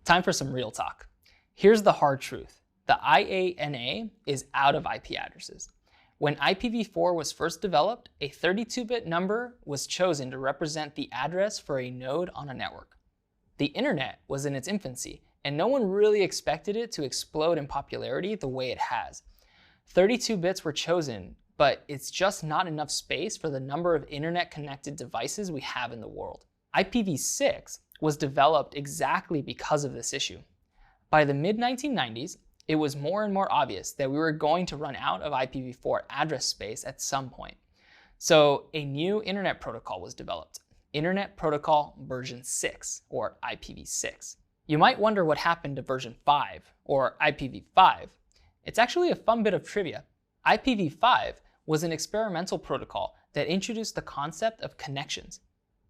Time for some real talk. Here's the hard truth. The IANA is out of IP addresses. When IPv4 was first developed, a 32-bit number was chosen to represent the address for a node on a network. The internet was in its infancy, and no one really expected it to explode in popularity the way it has. 32 bits were chosen, but it's just not enough space for the number of internet-connected devices we have in the world. IPv6 was developed exactly because of this issue. By the mid-1990s, it was more and more obvious that we were going to run out of IPv4 address space at some point. So a new internet protocol was developed, Internet Protocol version 6, or IPv6. You might wonder what happened to version 5, or IPv5. It's actually a fun bit of trivia. IPv5 was an experimental protocol that introduced the concept of connections.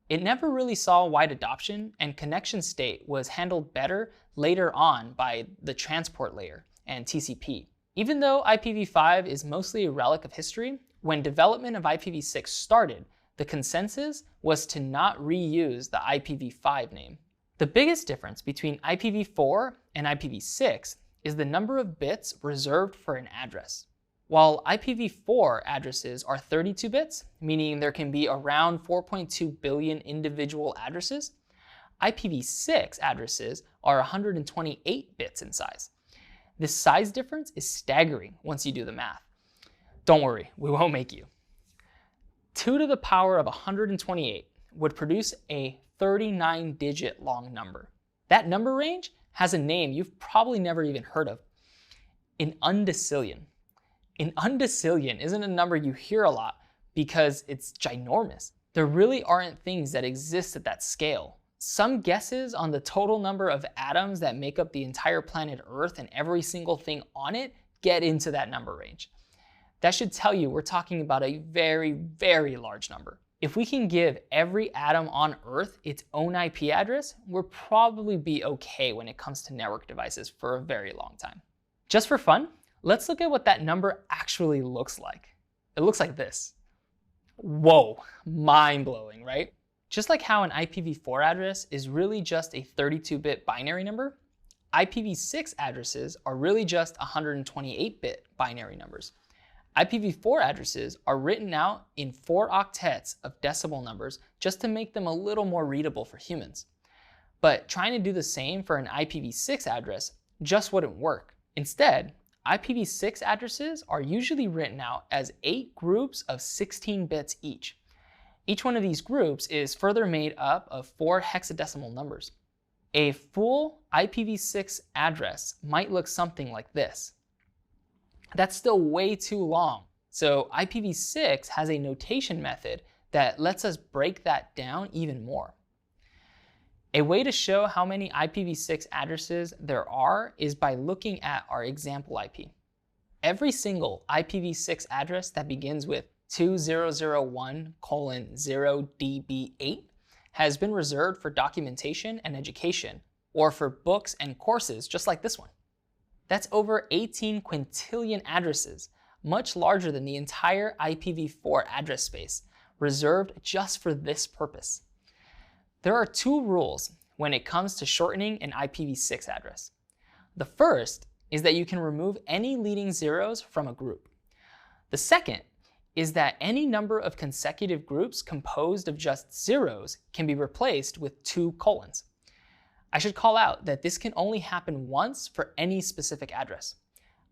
It never really saw wide adoption, and connection state was handled better later on by the transport layer and TCP. Even though IPv5 is mostly a relic of history, when development of IPv6 started, the consensus was to not reuse the IPv5 name. The biggest difference between IPv4 and IPv6 is the number of bits reserved for an address. While IPv4 addresses are 32 bits, meaning there can be around 4.2 billion individual addresses, IPv6 addresses are 128 bits in size. This size difference is staggering once you do the math. Don't worry, we won't make you. 2 to the power of 128 would produce a 39-digit long number. That number range has a name you've probably never even heard of, an undecillion. An undecillion isn't a number you hear a lot because it's ginormous. There really aren't things that exist at that scale. Some guesses on the total number of atoms that make up the entire planet Earth and every single thing on it get into that number range. That should tell you we're talking about a very, very large number. If we can give every atom on Earth its own IP address, we'll probably be okay when it comes to network devices for a very long time. Just for fun, let's look at what that number actually looks like. It looks like this. Whoa, mind-blowing, right? Just like how an IPv4 address is really just a 32-bit binary number, IPv6 addresses are really just 128-bit binary numbers. IPv4 addresses are written out in 4 octets of decimal numbers just to make them a little more readable for humans. But trying to do the same for an IPv6 address just wouldn't work. Instead, IPv6 addresses are usually written out as 8 groups of 16 bits each. Each one of these groups is further made up of 4 hexadecimal numbers. A full IPv6 address might look something like this. That's still way too long. So IPv6 has a notation method that lets us break that down even more. A way to show how many IPv6 addresses there are is by looking at our example IP. Every single IPv6 address that begins with 2001:0DB8 has been reserved for documentation and education, or for books and courses just like this one. That's over 18 quintillion addresses, much larger than the entire IPv4 address space, reserved just for this purpose. There are 2 rules when it comes to shortening an IPv6 address. The first is that you can remove any leading zeros from a group. The second is that any number of consecutive groups composed of just zeros can be replaced with 2 colons. I should call out that this can only happen once for any specific address.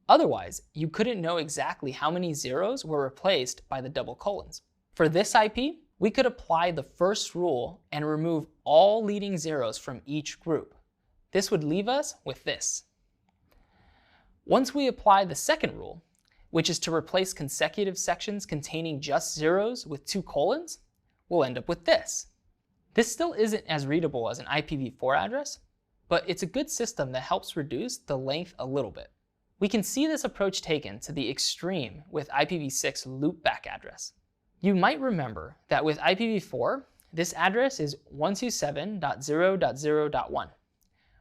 Otherwise, you couldn't know exactly how many zeros were replaced by the double colons. For this IP, we could apply the first rule and remove all leading zeros from each group. This would leave us with this. Once we apply the second rule, which is to replace consecutive sections containing just zeros with 2 colons, we'll end up with this. This still isn't as readable as an IPv4 address, but it's a good system that helps reduce the length a little bit. We can see this approach taken to the extreme with IPv6 loopback address. You might remember that with IPv4, this address is 127.0.0.1.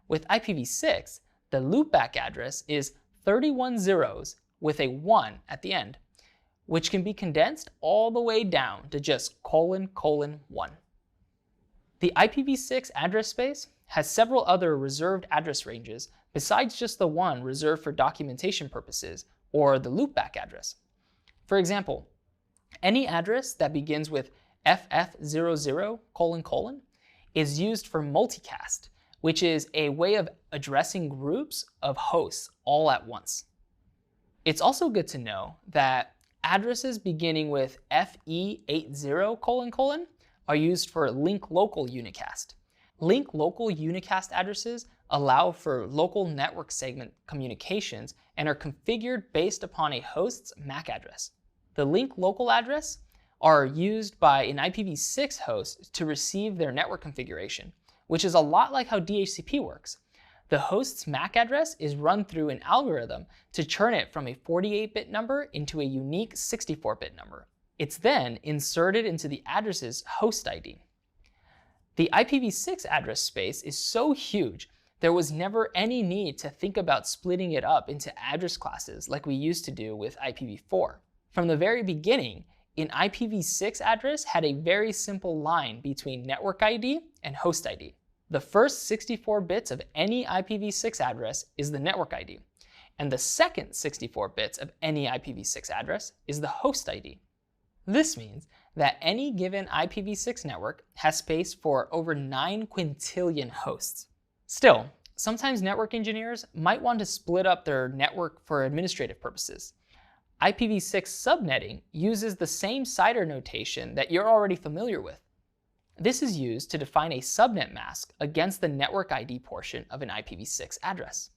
With IPv6, the loopback address is 31 zeros with a 1 at the end, which can be condensed all the way down to just ::1. The IPv6 address space has several other reserved address ranges besides just the one reserved for documentation purposes, or the loopback address. For example, any address that begins with FF00::, is used for multicast, which is a way of addressing groups of hosts all at once. It's also good to know that addresses beginning with FE80::, are used for link local unicast. Link local unicast addresses allow for local network segment communications and are configured based upon a host's MAC address. The link local address are used by an IPv6 host to receive their network configuration, which is a lot like how DHCP works. The host's MAC address is run through an algorithm to turn it from a 48-bit number into a unique 64-bit number. It's then inserted into the address's host ID. The IPv6 address space is so huge, there was never any need to think about splitting it up into address classes like we used to do with IPv4. From the very beginning, an IPv6 address had a very simple line between network ID and host ID. The first 64 bits of any IPv6 address is the network ID, and the second 64 bits of any IPv6 address is the host ID. This means that any given IPv6 network has space for over 9 quintillion hosts. Still, sometimes network engineers might want to split up their network for administrative purposes. IPv6 subnetting uses the same CIDR notation that you're already familiar with. This is used to define a subnet mask against the network ID portion of an IPv6 address.